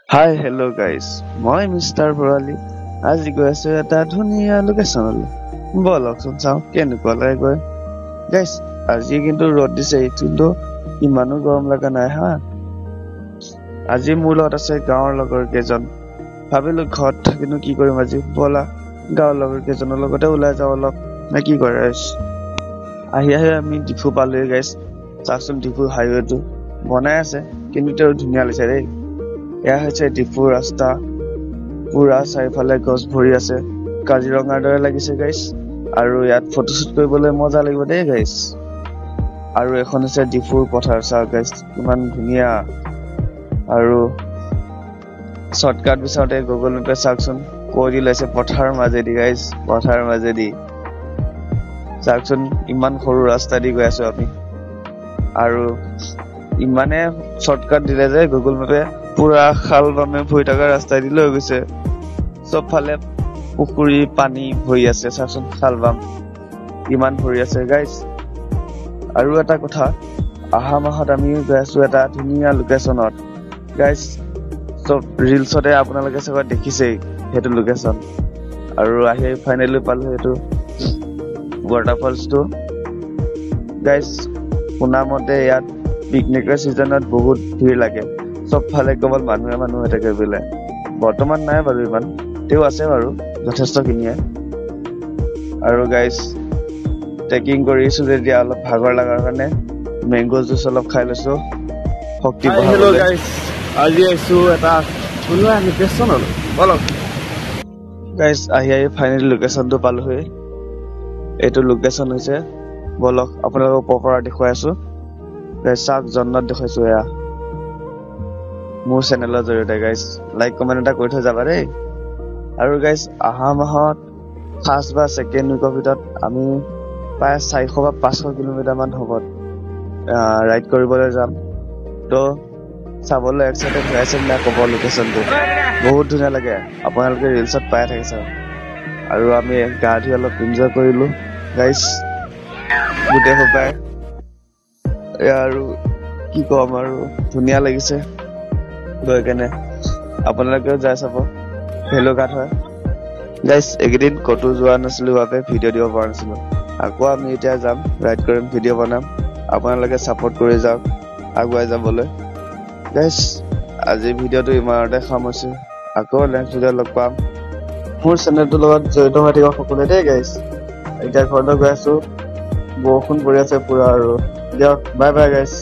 hi hello' guys মই mister Bharali আজি গৈ আছো এটা ধুনীয়া লোকেশ্যনলৈ বলকচোন চাওঁ কেনেকুৱা লাগে গৈ গাইজ আজি কিন্তু ৰ'দ দিছে কিন্তু ইমানো গৰম লগা নাই হা আজি মোৰ লগত আছে গাঁৱৰ লগৰ কেইজন ভাবিলো ঘৰত থাকিনো কি কৰিম আজি বলা গাঁৱৰ লগৰ কেইজনৰ লগতে ওলাই যাওঁ অলপ নে কি কৰে আহি আমি ডিফু পালোহি গাইজ চাওকচোন ডিফু হাইৱেটো বনাই আছে কিন্তু তেওঁ ধুনীয়া লাগিছে দেই এয়া হৈছে ডিফুৰ ৰাস্তা পুৰা চাৰিফালে গছ ভৰি আছে কাজিৰঙাৰ দৰে লাগিছে গাইছ আৰু ইয়াত ফটোশ্বুট কৰিবলৈ মজা লাগিব দেই গাইছ আৰু এখন হৈছে ডিফুৰ পথাৰ চাওক গাইছ কিমান ধুনীয়া আৰু শ্বৰ্টকাট বিচাৰোতে গুগল মেপে চাওকচোন কৈ দিছে পথাৰ মাজেদি গাইছ পথাৰ মাজেদি চাওকচোন ইমান সৰু ৰাস্তা দি গৈ আছো আমি আৰু ইমানে শ্বৰ্টকাট দিলে যে গুগল মেপে পুৰা খাল বামে ভৰি থকা ৰাস্তা দি লৈ গৈছে চবফালে পুখুৰী পানী ভৰি আছে চাচোন খাল বাম ইমান ভৰি আছে গাইজ আৰু এটা কথা অহা মাহত আমি গৈ আছো এটা ধুনীয়া লোকেশ্যনত গাইজ চব ৰিলছতে আপোনালোকে চাগে দেখিছেই সেইটো লোকেশ্যন আৰু আহি ফাইনেলি পালো সেইটো ৱাটাৰফলছটো গাইজ শুনা মতে ইয়াত পিকনিকৰ চিজনত বহুত ভিৰ লাগে চবফালে কেৱল মানুহে থাকে বোলে বৰ্তমান নাই বাৰু ইমান তেও আছে বাৰু যথেষ্টখিনিয়ে আৰু গাইজ ট্ৰেকিং কৰিছো যেতিয়া অলপ ভাগৰ লগাৰ কাৰণে মেংগো জুচ অলপ খাই লৈছো শক্তি বঢ়াবলৈ গাইজ আজি আহিছো এটা ধুনীয়া লোকেশ্যনলৈ বলক গাইজ আহি ফাইনেলি লোকেশ্যনটো পালোহি এইটো লোকেশ্যন হৈছে বলক আপোনালোকক ওপৰৰ পৰা দেখুৱাই আছো গাইজ চাওক জন্নত দেখুৱাইছো এয়া মোৰ চেনেলৰ জৰিয়তে গাইজ লাইক কমেণ্ট এটা কৰি থৈ যাবা দেই আৰু গাইজ অহা মাহত ফাৰ্ষ্ট বা ছেকেণ্ড উইকৰ ভিতৰত আমি প্ৰায় 400 বা 500 কিলোমিটাৰ মান হ'ব ৰাইড কৰিবলৈ যাম তো চাবলৈ এক্সাইটেড হৈ আছে নে ক'ব লোকেশ্যনটো বহুত ধুনীয়া লাগে আপোনালোকে ৰিলছত পাই থাকে চাওক আৰু আমি গা ধুই অলপ এনজয় কৰিলো গাইজ গোটেই সোপাই আৰু কি ক'ম আৰু ধুনীয়া লাগিছে গৈ কেনে আপোনালোকেও যাই চাব ভেলুঘাট হয় গাইজ এইকেইদিন ক'তো যোৱা নাছিলো বাবে ভিডিঅ' দিব পৰা নাছিলো আকৌ আমি এতিয়া যাম ৰাইড কৰিম ভিডিঅ' বনাম আপোনালোকে ছাপোৰ্ট কৰি যাওক আগুৱাই যাবলৈ গাইজ আজি ভিডিঅ'টো ইমানতে সামৰিছো আকৌ নেক্সট ভিডিঅ' লগ পাম মোৰ চেনেলটোৰ লগত জড়িত হৈ থাকিব সকলোৱে দেই গাইজ এতিয়া ঘৰলৈ গৈ আছো বৰষুণ পৰি আছে পুৰা আৰু দিয়ক বাই বাই গাইজ